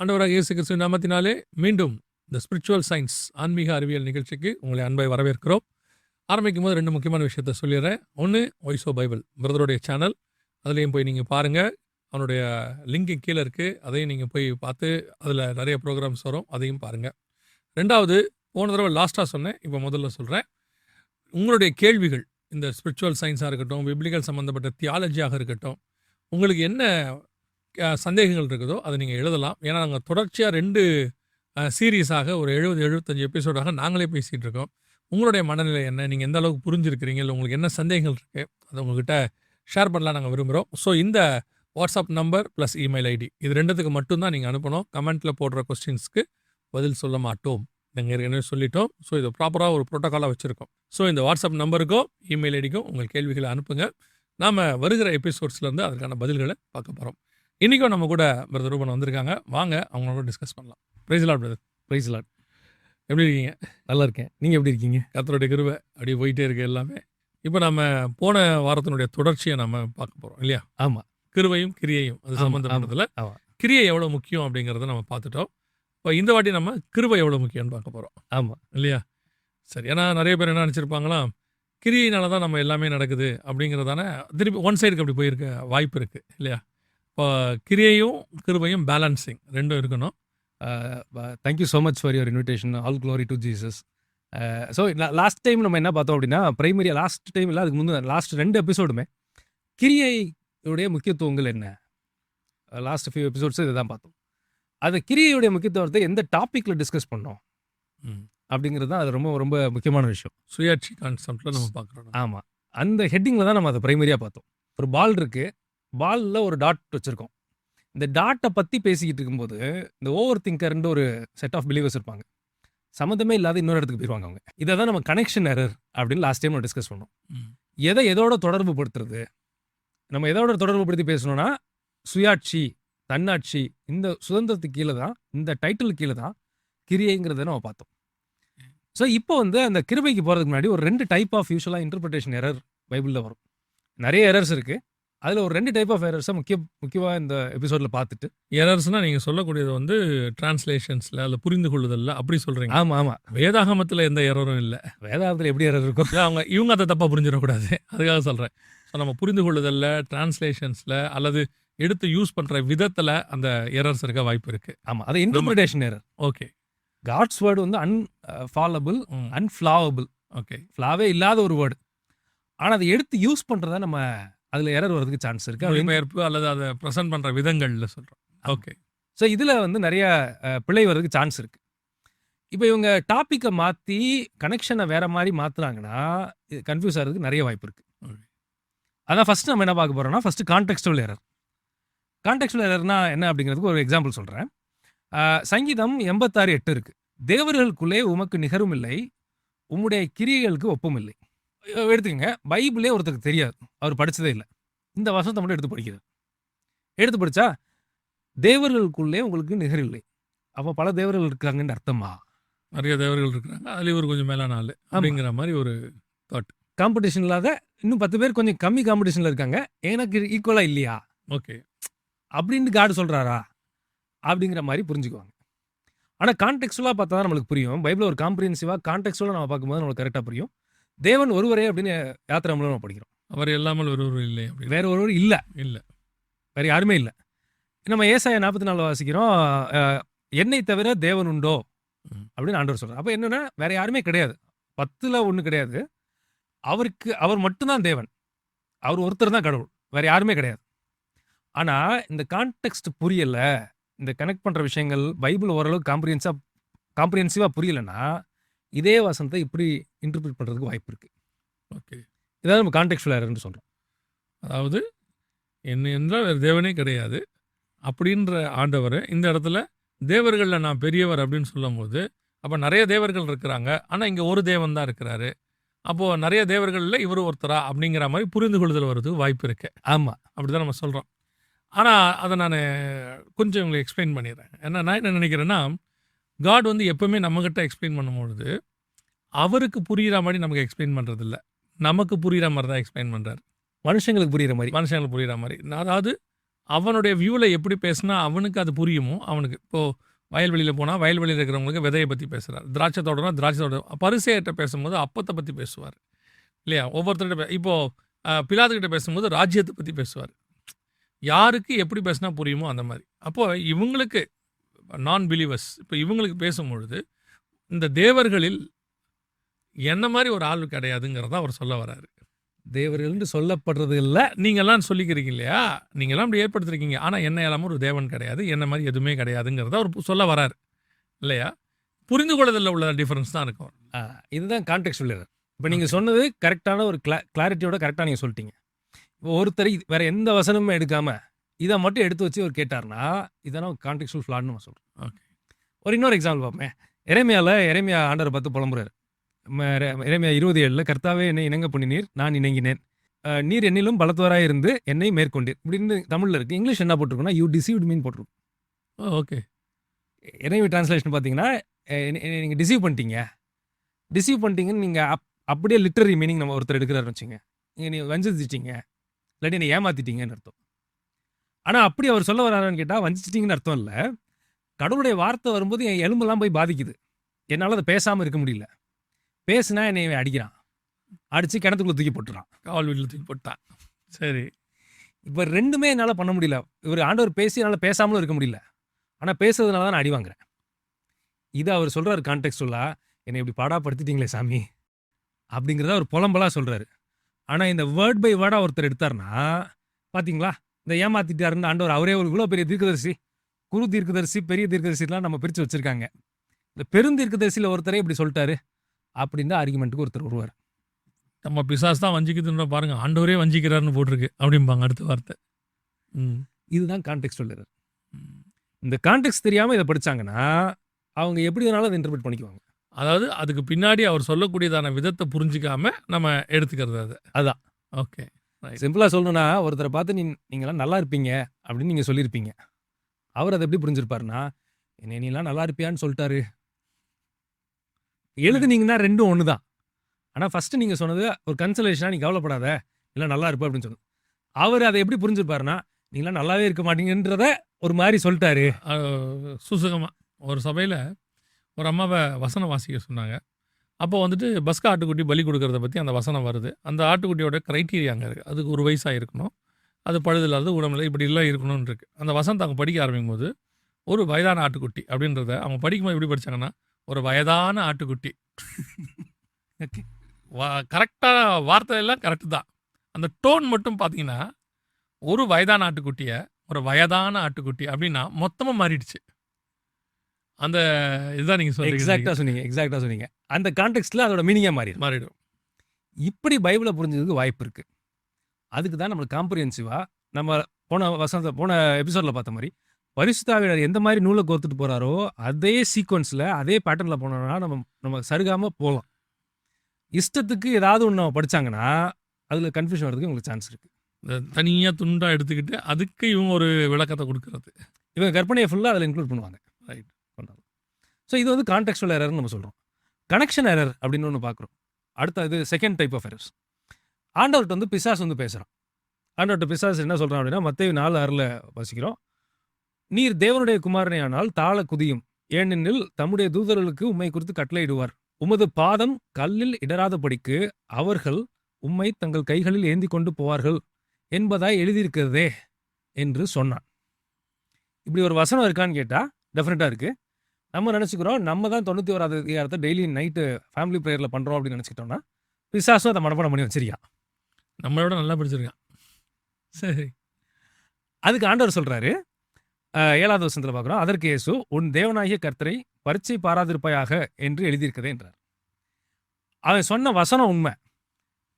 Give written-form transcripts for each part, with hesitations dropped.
ஆண்டவராக இயேசு கிறிஸ்துவின் நாமத்தினாலே மீண்டும் இந்த ஸ்பிரிச்சுவல் சயின்ஸ் ஆன்மீக அறிவியல் நிகழ்ச்சிக்கு உங்களை அன்பை வரவேற்கிறோம். ஆரம்பிக்கும் போது 2 முக்கியமான விஷயத்த சொல்லிடுறேன். ஒன்று, வாய்ஸ் ஆஃப் பைபிள் பிரதருடைய சேனல், அதுலேயும் போய் நீங்கள் பாருங்கள். அவனுடைய லிங்க் கீழே இருக்குது, அதையும் நீங்கள் போய் பார்த்து அதில் நிறைய ப்ரோக்ராம்ஸ் வரும், அதையும் பாருங்கள். 2வது, போன தடவை லாஸ்ட்டாக சொன்னேன், இப்போ முதல்ல சொல்கிறேன். உங்களுடைய கேள்விகள் இந்த ஸ்பிரிச்சுவல் சயின்ஸாக இருக்கட்டும், பிப்ளிக்கல் சம்மந்தப்பட்ட தியாலஜியாக இருக்கட்டும், உங்களுக்கு என்ன சந்தேகங்கள் இருக்குதோ அதை நீங்கள் எழுதலாம். ஏன்னா நாங்கள் தொடர்ச்சியாக 2 சீரீஸாக ஒரு 70-75 எபிசோடாக நாங்களே பேசிகிட்டு இருக்கோம். உங்களுடைய மனநிலை என்ன, நீங்கள் எந்த அளவுக்கு புரிஞ்சிருக்கிறீங்க, இல்லை உங்களுக்கு என்ன சந்தேகங்கள் இருக்குது, அதை உங்கள்கிட்ட ஷேர் பண்ணலாம் நாங்கள் விரும்புகிறோம். ஸோ இந்த WhatsApp number plus email ID இது 2த்துக்கு மட்டும்தான் நீங்கள் அனுப்பணும். கமெண்ட்டில் போடுற கொஸ்டின்ஸ்க்கு பதில் சொல்ல மாட்டோம், நாங்கள் ஏற்கனவே சொல்லிட்டோம். ஸோ இது ப்ராப்பராக ஒரு ப்ரோட்டோக்காலாக வச்சுருக்கோம். ஸோ இந்த வாட்ஸ்அப் நம்பருக்கும் இமெயில் ஐடிக்கும் உங்கள் கேள்விகளை அனுப்புங்க. நாம் வருகிற எபிசோட்ஸ்லேருந்து அதுக்கான பதில்களை பார்க்க போகிறோம். இன்றைக்கும் நம்ம கூட பிரதர் ரூபன் வந்திருக்காங்க. வாங்க அவங்களோட டிஸ்கஸ் பண்ணலாம். Praise Lord brother. Praise Lord. எப்படி இருக்கீங்க? நல்லா இருக்கேன். நீங்கள் எப்படி இருக்கீங்க? கர்த்தருடைய கிருபை அப்படியே போயிட்டே இருக்கு எல்லாமே. இப்போ நம்ம போன வாரத்தினுடைய தொடர்ச்சியை நம்ம பார்க்க போகிறோம் இல்லையா? ஆமாம். கிருபையும் கிரியையும் அது சம்மந்தப்பட்டதில் கிரியை எவ்வளோ முக்கியம் அப்படிங்கிறத நம்ம பார்த்துட்டோம். இப்போ இந்த வாட்டி நம்ம கிருபை எவ்வளோ முக்கியம்னு பார்க்க போகிறோம். ஆமாம் இல்லையா? சரி. ஏன்னா நிறைய பேர் என்ன நினச்சிருப்பாங்களா, கிரியையினால தான் நம்ம எல்லாமே நடக்குது அப்படிங்கிறதான திருப்பி ஒன் சைடுக்கு அப்படி போயிருக்க வாய்ப்பு இருக்குது இல்லையா? இப்போ கிரியையும் கிருபையும் பேலன்சிங் 2 இருக்கணும். Thank you so much for your invitation. All glory to Jesus. So last time நம்ம என்ன பார்த்தோம் அப்படின்னா, பிரைமரியாக லாஸ்ட் டைம் இல்லை, அதுக்கு முந்தைய லாஸ்ட் 2 எபிசோடுமே கிரியையுடைய முக்கியத்துவங்கள் என்ன, லாஸ்ட் ஃபியூ எபிசோட்ஸ் இதை தான் பார்த்தோம். அது கிரியையுடைய முக்கியத்துவத்தை எந்த டாப்பிக்கில் டிஸ்கஸ் பண்ணோம் அப்படிங்கிறது தான் அது ரொம்ப ரொம்ப முக்கியமான விஷயம். சுயாட்சி கான்செப்டில் நம்ம பார்க்குறோம். ஆமாம், அந்த ஹெட்டிங்கில் தான் நம்ம அதை பிரைமரியாக பார்த்தோம். ஒரு பால் இருக்குது, பாலில் ஒரு டாட் வச்சுருக்கோம். இந்த டாட்டை பற்றி பேசிக்கிட்டு இருக்கும்போது இந்த ஓவர் திங்கர்ன்ற ஒரு செட் ஆஃப் பிலீவர்ஸ் இருப்பாங்க. சம்மந்தமே இல்லாத இன்னொரு இடத்துக்கு போயிடுவாங்க அவங்க. இதை தான் நம்ம கனெக்ஷன் எரர் அப்படின்னு லாஸ்ட் டைம் நம்ம டிஸ்கஸ் பண்ணோம். எதை எதோட தொடர்பு படுத்துறது, நம்ம எதோட தொடர்பு படுத்தி பேசணும்னா சுயாட்சி, தன்னாட்சி, இந்த சுதந்திரத்துக்கு கீழே தான், இந்த டைட்டில் கீழே தான் கிரியைங்கிறத நம்ம பார்த்தோம். ஸோ இப்போ அந்த கிருபைக்கு போகிறதுக்கு முன்னாடி ஒரு 2 டைப் ஆஃப் யூஸ்வலாக இன்டர்பிரிட்டேஷன் எரர் பைபிளில் வரும். நிறைய எரர்ஸ் இருக்குது. அதில் ஒரு 2 டைப் ஆஃப் எரர்ஸை முக்கியமாக இந்த எபிசோடில் பார்த்துட்டு. எரர்ஸ்னால் நீங்கள் சொல்லக்கூடியது டிரான்ஸ்லேஷன்ஸில் அதில் புரிந்து கொள்ளுதலில் அப்படி சொல்கிறீங்க? ஆமாம். வேதாகமத்தில் எந்த எரரும் இல்லை. வேதாகமத்தில் எப்படி எரர் இருக்கும்? இவங்க அதை தப்பாக புரிஞ்சிடக்கூடாது, அதுக்காக சொல்கிறேன். ஸோ நம்ம புரிந்து கொள்ளுதலில், டிரான்ஸ்லேஷன்ஸில் அல்லது எடுத்து யூஸ் பண்ணுற விதத்தில் அந்த எரர்ஸ் இருக்க வாய்ப்பு இருக்குது. ஆமாம், அது interpretation error. Okay. God's word unfallible, unflawable. Okay, flaw இல்லாத ஒரு வேர்டு. ஆனால் அதை எடுத்து யூஸ் பண்ணுறத நம்ம அதில் எரர் வர்றதுக்கு சான்ஸ் இருக்குது. மொழிபெயர்ப்பு அல்லது அதை ப்ரெசென்ட் பண்ணுற விதங்களில் சொல்கிறோம். ஓகே. ஸோ இதில் நிறைய பிழை வர்றதுக்கு சான்ஸ் இருக்குது. இப்போ இவங்க டாப்பிக்கை மாற்றி கனெக்ஷனை வேறு மாதிரி மாற்றுறாங்கன்னா இது கன்ஃபியூஸ் ஆகிறதுக்கு நிறைய வாய்ப்பு இருக்குது. அதான் ஃபஸ்ட்டு நம்ம என்ன பார்க்க போகிறோம்னா, ஃபஸ்ட்டு கான்டெக்ஸ்டுவல் எரர். கான்டெக்ஸ்டுவல் எரர்னா என்ன அப்படிங்கிறதுக்கு ஒரு எக்ஸாம்பிள் சொல்கிறேன். சங்கீதம் 86:8 இருக்குது. தேவர்களுக்குள்ளே உமக்கு நிகரும் இல்லை, உம்முடைய கிரியைகளுக்கு ஒப்பும் இல்லை. எடுத்துக்கங்க, பைபிளே ஒருத்தருக்கு தெரியாது, அவர் படித்ததே இல்லை. இந்த வசனத்தை மட்டும் எடுத்து படிக்கிறார். எடுத்து படித்தா தேவர்களுக்குள்ளே உங்களுக்கு நிகர் இல்லை, அப்போ பல தேவர்கள் இருக்காங்கன்னு அர்த்தமா? நிறைய தேவர்கள் இருக்கிறாங்க, அதில் இவர் கொஞ்சம் மேலான ஆள் அப்படிங்கிற மாதிரி ஒரு தாட். காம்படிஷன் இல்லாத இன்னும் 10 பேர் கொஞ்சம் கம்மி காம்படிஷனில் இருக்காங்க, எனக்கு ஈக்குவலாக இல்லையா ஓகே அப்படின்னு காடு சொல்கிறாரா அப்படிங்கிற மாதிரி புரிஞ்சுக்குவாங்க. ஆனால் கான்டெக்ஸ்டுவலாக பார்த்தா தான் நம்மளுக்கு புரியும். பைபிள் ஒரு காம்ப்ரிஹென்சிவாக கான்டெக்ஸ்டுவலாக நம்ம பார்க்கும்போது நம்மளுக்கு கரெக்டாக புரியும். தேவன் ஒருவரே அப்படின்னு யாத்திராமூலம் நம்ம படிக்கிறோம். அவர் இல்லாமல் ஒருவர் இல்லை, வேற ஒருவர் இல்லை, வேற யாருமே இல்லை. நம்ம ஏசாயா 44 வாசிக்கிறோம், என்னை தவிர தேவன் உண்டோ அப்படின்னு ஆண்டவர் சொல்கிறார். அப்போ என்னன்னா வேற யாருமே கிடையாது, 10ல் 1 கிடையாது. அவர் மட்டும்தான் தேவன், அவர் ஒருத்தர் தான் கடவுள், வேற யாருமே கிடையாது. ஆனால் இந்த கான்டெக்ஸ்ட் புரியலை, இந்த கனெக்ட் பண்ணுற விஷயங்கள் பைபிள் ஓரளவுக்கு காம்ப்ரிஹென்சிவாக புரியலைன்னா இதே வசனத்தை இப்படி இன்டர்பிரேட் பண்ணுறதுக்கு வாய்ப்பு இருக்குது. ஓகே, இதாவது நம்ம கான்டெக்ஸ்டுவல் எரர்னு சொல்கிறோம். அதாவது என்ன என்றால் வேறு தேவனே கிடையாது அப்படின்ற ஆண்டவர் இந்த இடத்துல தேவர்களில் நான் பெரியவர் அப்படின்னு சொல்லும்போது, அப்போ நிறைய தேவர்கள் இருக்கிறாங்க, ஆனால் இங்கே ஒரு தேவன் தான் இருக்கிறாரு, அப்போது நிறைய தேவர்களில் இவர் ஒருத்தரா அப்படிங்கிற மாதிரி புரிந்து கொள்ளுதல் வர்றதுக்கு வாய்ப்பு இருக்குது. ஆமாம், அப்படி தான் நம்ம சொல்கிறோம். ஆனால் அதை நான் கொஞ்சம் உங்களுக்கு எக்ஸ்பிளைன் பண்ணிடுறேன். ஏன்னா நான் என்ன நினைக்கிறேன்னா, காட் எப்போவுமே நம்மக்கிட்ட எக்ஸ்பிளைன் பண்ணும்பொழுது அவருக்கு புரிகிற மாதிரி நமக்கு எக்ஸ்பிளைன் பண்ணுறதில்ல, நமக்கு புரிகிற மாதிரி தான் எக்ஸ்பிளைன் பண்ணுறாரு. மனுஷங்களுக்கு புரிகிற மாதிரி. அதாவது அவனுடைய வியூவில் எப்படி பேசினா அவனுக்கு அது புரியுமோ அவனுக்கு. இப்போது வயல்வெளியில் போனால் வயல்வெளியில் இருக்கிறவங்களுக்கு விதையை பற்றி பேசுகிறார், திராட்சை தோட்டம்னா திராட்சை தோட்டம். பரிசேயர்கிட்ட பேசும்போது அப்பத்தை பற்றி பேசுவார் இல்லையா? ஒவ்வொருத்தர்கிட்ட இப்போது பிலாத்துக்கிட்ட பேசும்போது ராஜ்யத்தை பற்றி பேசுவார். யாருக்கு எப்படி பேசினா புரியுமோ அந்த மாதிரி. அப்போது இவங்களுக்கு நான் பிலீவர்ஸ் இப்போ இவங்களுக்கு பேசும்பொழுது இந்த தேவர்களில் என்ன மாதிரி ஒரு ஆள் கிடையாதுங்கிறத அவர் சொல்ல வராரு. தேவர்கள்னு சொல்லப்படுறது இல்லை. நீங்கள்லாம் சொல்லிக்கிறீங்க இல்லையா, நீங்கள்லாம் அப்படி ஏற்படுத்திருக்கீங்க, ஆனால் என்ன இல்லாமல் ஒரு தேவன் கிடையாது, என்ன மாதிரி எதுவுமே கிடையாதுங்கிறத அவர் சொல்ல வராரு இல்லையா? புரிந்து கொள்ளுதலில் உள்ள டிஃபரன்ஸ் தான் இருக்கும். இதுதான் கான்டெக்ட் சொல்லிடுறாரு. இப்போ நீங்கள் சொன்னது கரெக்டான ஒரு கிளாரிட்டியோட கரெக்டாக நீங்கள் சொல்லிட்டீங்க. இப்போ ஒருத்தர் வேற எந்த வசனமும் எடுக்காம இதை மட்டும் எடுத்து வச்சு அவர் கேட்டார்னா இதான கான்டெக்சுவல் ஃப்ளாட்னு நம்ம சொல்கிறோம். ஓகே, ஒரு இன்னொரு எக்ஸாம்பிள் பார்ப்போம். எரேமியா ஆண்டவரை பார்த்து புலம்புறாரு. எரேமியா 27 கர்த்தாவே என்னை இணங்க பண்ணினீர், நான் இணங்கினேன், நீர் என்னிலும் பலத்தவராக இருந்து என்னை மேற்கொண்டீர் இப்படின்னு தமிழில் இருக்குது. இங்கிலீஷ் என்ன போட்டிருக்குன்னா யூ டிசீவ்ட் மீன் போட்டிருக்கும். ஓகே. எரேமியா டிரான்ஸ்லேஷன் பார்த்தீங்கன்னா நீங்கள் டிசீவ் பண்ணிட்டீங்கன்னு நீங்கள் அப்படியே லிட்டரரி மீனிங் நம்ம ஒருத்தர் எடுக்கிறாருன்னு வச்சுங்க. நீங்கள் வஞ்சிச்சிட்டீங்க இல்லாட்டி என்னை ஏமாத்திட்டீங்கன்னு அர்த்தம். ஆனால் அப்படி அவர் சொல்ல வராருன்னு கேட்டால் வஞ்சிச்சிட்டிங்கன்னு அர்த்தம் இல்லை. கடவுளுடைய வார்த்தை வரும்போது என் எலும்பெல்லாம் போய் பாதிக்குது, என்னால் அதை பேசாமல் இருக்க முடியல. பேசுனா என்னை அடிக்கிறான், அடித்து கிணத்துக்குள்ள தூக்கி போட்டுறான், காவல் வீட்டில் தூக்கி போட்டான். சரி, இப்போ ரெண்டுமே என்னால் பண்ண முடியல. இவர் ஆண்டவர் பேசி என்னால் பேசாமலும் இருக்க முடியல, ஆனால் பேசுறதுனால தான் நான் அடி வாங்குறேன். இது அவர் சொல்கிறார் கான்டெக்ஸ்டுவலாக, என்னை இப்படி பாடாப்படுத்திட்டீங்களே சாமி அப்படிங்கிறத அவர் புலம்பலாக சொல்கிறாரு. ஆனால் இந்த வேர்ட் பை வேர்டாக ஒருத்தர் எடுத்தார்னா பார்த்தீங்களா, இந்த ஏமாத்திட்டாருன்னு ஆண்டவர் அவரே ஒரு இவ்வளோ பெரிய தீர்க்கதரிசி, குரு தீர்க்கதரிசி, பெரிய தீர்க்கதரிசிலாம் நம்ம பிரித்து வச்சுருக்காங்க. இந்த பெருந்தீர்க்கதரிசியில் ஒருத்தரே இப்படி சொல்லிட்டாரு அப்படின்னு ஆர்குமெண்ட்டுக்கு ஒருத்தர் வருவார். நம்ம பிசாஸ் தான் வஞ்சிக்குதுன்ற பாருங்க, ஆண்டவரே வஞ்சிக்கிறாருன்னு போட்டிருக்கு அப்படிம்பாங்க அடுத்த வார்த்தை. இதுதான் கான்டெக்ட் சொல்லுறாரு. இந்த கான்டெக்ட் தெரியாமல் இதை படித்தாங்கன்னா அவங்க எப்படி வேணாலும் அதை இன்டர்பிரட் பண்ணிக்குவாங்க. அதாவது அதுக்கு பின்னாடி அவர் சொல்லக்கூடியதான விதத்தை புரிஞ்சிக்காம நம்ம எடுத்துக்கிறது அது. அதான் ஓகே. சிம்பிளாக சொல்லணும்னா ஒருத்தரை பார்த்து நீங்களாம் நல்லா இருப்பீங்க அப்படின்னு நீங்கள் சொல்லியிருப்பீங்க. அவர் அதை எப்படி புரிஞ்சிருப்பாருன்னா, என்ன நீலாம் நல்லா இருப்பியான்னு சொல்லிட்டாரு. எழுதுனீங்கன்னா ரெண்டும் ஒன்று தான். ஆனால் ஃபஸ்ட்டு நீங்கள் சொன்னது ஒரு கன்சலேஷனாக நீ கவலைப்படாத, இல்லை நல்லா இருப்ப அப்படின்னு சொன்னது. அவர் அதை எப்படி புரிஞ்சிருப்பாருன்னா, நீங்களாம் நல்லாவே இருக்க மாட்டீங்கன்றத ஒரு மாதிரி சொல்லிட்டாரு. சுசுகமாக ஒரு சபையில் ஒரு அம்மாவை வசனம் வாசிக்க சொன்னாங்க. அப்போ வந்துட்டு பஸ்கா ஆட்டுக்குட்டி பலி கொடுக்கறத பற்றி அந்த வசனம் வருது. அந்த ஆட்டுக்குட்டியோட க்ரைட்டீரியா அங்கே இருக்குது. அதுக்கு ஒரு வயசாக இருக்கணும், அது பழுதில்லாத உடம்புல இப்படிலாம் இருக்கணும்னு இருக்குது. அந்த வசனத்தை அவங்க படிக்க ஆரம்பிக்கும் போது ஒரு வயதான ஆட்டுக்குட்டி அப்படின்றத அவங்க படிக்கும்போது எப்படி படித்தாங்கன்னா, ஒரு வயதான ஆட்டுக்குட்டி. கரெக்டான வார்த்தை எல்லாம் கரெக்டு தான். அந்த டோன் மட்டும் பார்த்தீங்கன்னா ஒரு வயதான ஆட்டுக்குட்டியை ஒரு வயதான ஆட்டுக்குட்டி அப்படின்னா மொத்தமாக மாறிடுச்சு. அந்த இதுதான் நீங்கள் சொல்லுங்க. எக்ஸாக்டாக சொன்னீங்க. அந்த கான்டெக்ஸ்டில் அதோட மீனிங்காக மாறிடும். இப்படி பைபிளை புரிஞ்சதுக்கு வாய்ப்பு இருக்குது. அதுக்கு தான் நம்மளுக்கு காம்ப்ரிஹென்சிவாக நம்ம போன எபிசோடில் பார்த்த மாதிரி பரிசுத்த ஆவியானவர் எந்த மாதிரி நூலை கோர்த்துட்டு போகிறாரோ அதே சீக்வன்ஸில் அதே பேட்டர்னில் போனோம்னா நம்ம சருகாமல் போகலாம். இஷ்டத்துக்கு ஏதாவது ஒன்று நம்ம படித்தாங்கன்னா அதில் கன்ஃபியூஷன் வரதுக்கு உங்களுக்கு சான்ஸ் இருக்குது. தனியாக துண்டாக எடுத்துக்கிட்டு அதுக்கு இவங்க ஒரு விளக்கத்தை கொடுக்குறது, இவங்க கற்பனையை ஃபுல்லாக அதில் இன்க்ளூட் பண்ணுவாங்க. ரைட் பண்ணுறாங்க. ஸோ இது வந்து கான்டெக்சுவல் எரர்னு நம்ம சொல்கிறோம். கனெக்ஷன் எரர் அப்படின்னு ஒன்று பார்க்குறோம். அடுத்த இது செகண்ட் டைப் ஆஃப் எரர்ஸ். ஆண்டவர்கிட்ட வந்து பிசாஸ் வந்து பேசுகிறான். ஆண்டவர்கிட்ட பிசாஸ் என்ன சொல்கிறான் அப்படின்னா, மத்தேயு 4:6 வாசிக்கிறோம். நீர் தேவனுடைய குமாரனே ஆனால் தாழ குதியும், ஏனெனில் தம்முடைய தூதர்களுக்கு உம்மை குறித்து கட்டளையிடுவார், உமது பாதம் கல்லில் இடராதபடிக்கு அவர்கள் உம்மை தங்கள் கைகளில் ஏந்தி கொண்டு போவார்கள் என்பதாய் எழுதியிருக்கிறதே என்று சொன்னான். இப்படி ஒரு வசனம் இருக்கான்னு கேட்டால் டெஃபினட்டாக இருக்குது. நம்ம நினச்சிக்கிறோம் நம்ம தான் 91வது அதிகாரத்தை டெய்லி நைட்டு ஃபேமிலி ப்ரேயரில் பண்ணுறோம் அப்படின்னு நினச்சிக்கிட்டோம்னா பிசாசும் அதை மனப்பாடம் பண்ணி வச்சிருக்கான், நம்மளோட நல்லா படிச்சிருக்கான். சரி, அதுக்கு ஆண்டவர் சொல்கிறாரு 7வது வசனத்தில் பார்க்குறோம், அதற்கு இயேசு உன் தேவனாகிய கர்த்தரை பரீட்சை பாராதிருப்பாயாக என்று எழுதியிருக்கதே என்றார். அவன் சொன்ன வசனம் உண்மை,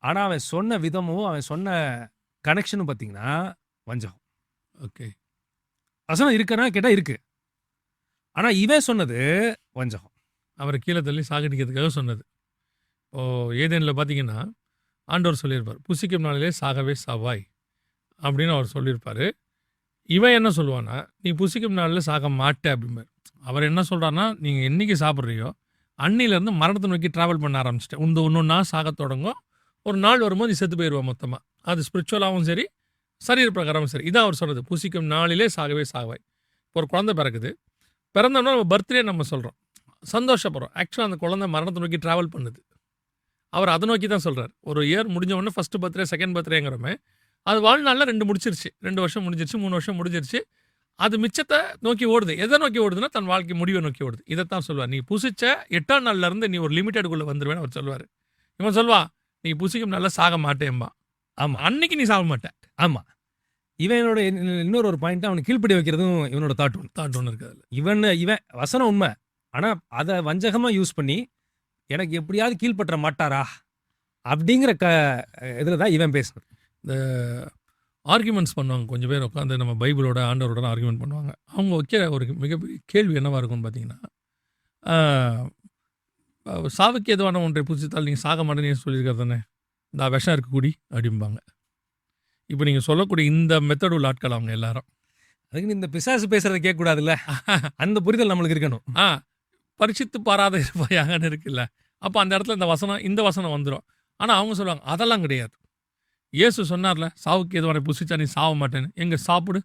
ஆனால் அவன் சொன்ன விதமும் அவன் சொன்ன கனெக்ஷனும் பார்த்தீங்கன்னா வஞ்சகம். ஓகே, வசனம் இருக்குன்னா கேட்டால் இருக்கு, ஆனால் இவன் சொன்னது வஞ்சகம். அவரை கீழே தள்ளி சாகடிக்கிறதுக்காக சொன்னது. ஏதேனில் பார்த்தீங்கன்னா ஆண்டவர் சொல்லியிருப்பார், புசிக்கும் நாளிலே சாகவே சாவாய் அப்படின்னு அவர் சொல்லியிருப்பார். இவன் என்ன சொல்லுவான்னா, நீ புசிக்கும் நாளில் சாக மாட்டே அப்படிம்பார். அவர் என்ன சொல்கிறாருன்னா, நீங்கள் என்றைக்கு சாப்பிட்றியோ அன்னிலேருந்து மரணத்தை நோக்கி ட்ராவல் பண்ண ஆரம்பிச்சிட்டேன், ஒன்றொன்னா சாக தொடங்கும், ஒரு நாள் வரும்போது நீ செத்து போயிடுவா மொத்தமாக. அது ஸ்பிரிச்சுவலாகவும் சரி சரீர பிரகாரமும் சரி. இதான் அவர் சொன்னது. புசிக்கும் நாளிலே சாகவே சாவாய். இப்போ ஒரு குழந்தை பிறக்குது. பிறந்தோம்னா நம்ம பர்த்டே நம்ம சொல்கிறோம், சந்தோஷப்படுறோம். ஆக்சுவலாக அந்த குழந்தை மரணத்தை நோக்கி ட்ராவல் பண்ணுது. அவர் அதை நோக்கி தான் சொல்கிறார். ஒரு இயர் முடிஞ்ச உடனே ஃபஸ்ட்டு பர்த்டே, செகண்ட் பர்த்டேங்கிறோமே, அது வாழ்நாளில் 2 முடிச்சிருச்சு. 2 வருஷம் முடிஞ்சிருச்சு, 3 வருஷம் முடிஞ்சிருச்சு. அது மிச்சத்தை நோக்கி ஓடுது. எதை நோக்கி ஓடுதுன்னா தன் வாழ்க்கை முடிவை நோக்கி ஓடுது. இதைத்தான் சொல்லுவார். நீ புசிச்ச 8ஆம் நாள்லேருந்து நீ ஒரு லிமிட்டெடுக்குள்ளே வந்துடுவேன்னு அவர் சொல்லுவார். இவன் சொல்வா, நீ புசிக்கும் நல்லா சாக மாட்டேன்பா. ஆமாம். அன்னைக்கு நீ சாக மாட்டேன். ஆமாம். இவனோட இன்னொரு ஒரு பாயிண்ட், அவனுக்கு கீழ்ப்படி வைக்கிறதும் இவனோட தாட் ஒன்று இருக்குது அதில். இவன் வசனம் உண்மை, ஆனால் அதை வஞ்சகமாக யூஸ் பண்ணி எனக்கு எப்படியாவது கீழ்ப்பற்ற மாட்டாரா அப்படிங்கிற இதில் தான் இவன் பேசுறது. இந்த ஆர்குமெண்ட்ஸ் பண்ணுவாங்க கொஞ்சம் பேர் உட்காந்து, நம்ம பைபிளோட ஆண்டவரோட ஆர்குமெண்ட் பண்ணுவாங்க. அவங்க வைக்கிற ஒரு மிகப்பெரிய கேள்வி என்னவாக இருக்கும்னு பார்த்தீங்கன்னா, சாவுக்கு எதுவான ஒன்றை புசித்தால் நீங்கள் சாக மாட்டேன்னு சொல்லியிருக்காரு தானே, இந்த விஷம் இருக்க கூடி அப்படிம்பாங்க. இப்போ நீங்கள் சொல்லக்கூடிய இந்த மெத்தட் உள்ள ஆட்கள் அவங்க எல்லாரும். அதுக்கு இந்த பிசாசு பேசுறதை கேட்கக்கூடாதுல்ல, அந்த புரிதல் நம்மளுக்கு இருக்கணும். பரிசித்து பாராத இருப்பாயாங்கன்னு இருக்குல்ல, அப்போ அந்த இடத்துல இந்த வசனம் வந்துடும். ஆனால் அவங்க சொல்லுவாங்க அதெல்லாம் கிடையாது. இயேசு சொன்னார்ல, சாவுக்கு எதுவான புசிச்சா நீ சாவ மாட்டேன்னு, எங்கே சாப்பிடு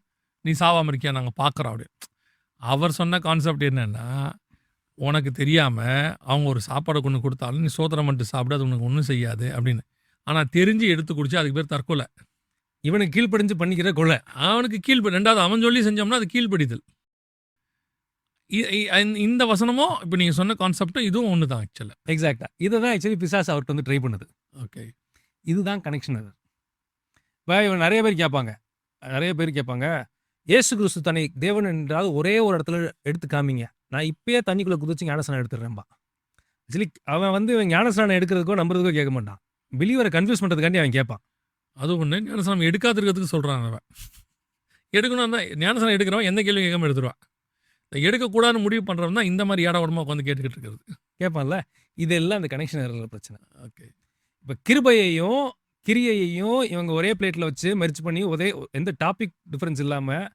நீ சாவாமல் இருக்கியா நாங்கள் பார்க்குறோம் அப்படி. அவர் சொன்ன கான்செப்ட் என்னென்னா, உனக்கு தெரியாமல் அவங்க ஒரு சாப்பாடை கொண்டு கொடுத்தாலும் நீ சோதனை மட்டும் சாப்பிடு, அது உனக்கு ஒன்றும் செய்யாது அப்படின்னு. ஆனால் தெரிஞ்சு எடுத்து குடிச்சு அதுக்கு பேர் தற்கொலை. இவனுக்கு கீழ்ப்படிஞ்சு பண்ணிக்கிற கொலை. அவனுக்கு கீழ்ப்படி. ரெண்டாவது அவன் சொல்லி செஞ்சோம்னா அது கீழ்ப்படிதல். இந்த வசனமும் இப்போ நீங்கள் சொன்ன கான்செப்டும் இதுவும் ஒன்று தான் ஆக்சுவலாக. எக்ஸாக்டாக இதை தான் ஆக்சுவலி பிசாசு அவர்கிட்ட வந்து ட்ரை பண்ணுது. ஓகே, இதுதான் கனெக்ஷன். அது இப்போ இவன் நிறைய பேர் கேட்பாங்க, இயேசு கிறிஸ்து தன்னை தேவன் என்றால் ஒரே ஒரு இடத்துல எடுத்து காமிங்க, நான் இப்பயே தண்ணிக்குள்ளே குதிச்சு ஞானஸ்நானம் எடுத்துடுறேன்பா. ஆக்சுவலி அவன் வந்து இவன் ஞானஸ்நானம் எடுக்கிறதுக்கோ நம்புறதுக்கோ கேட்க மாட்டான், பிலீவரை கன்ஃபியூஸ் பண்ணுறதுக்காண்டி அவன் கேட்பான். அது ஒன்று. ஞானஸ்நானம் எடுக்காதிருக்கிறதுக்கு சொல்கிறான் அவன். எடுக்கணும் தான் ஞானஸ்நானம் எடுக்கிறவன் எந்த கேள்வி கேட்காம எடுத்துருவான். எடுக்கக்கூடாதுன்னு முடிவு பண்ணுறவன் தான் இந்த மாதிரி ஏடா உடம்பா உட்காந்து கேட்டுக்கிட்டு இருக்கிறது. கேட்பான்ல, இதெல்லாம் அந்த கனெக்ஷன் இருக்கிற பிரச்சனை. ஓகே, இப்போ கிருபையையும் கிரியையையும் இவங்க ஒரே பிளேட்டில் வச்சு மெர்ஜ் பண்ணி எந்த டாபிக் டிஃப்ரென்ஸ் இல்லாமல்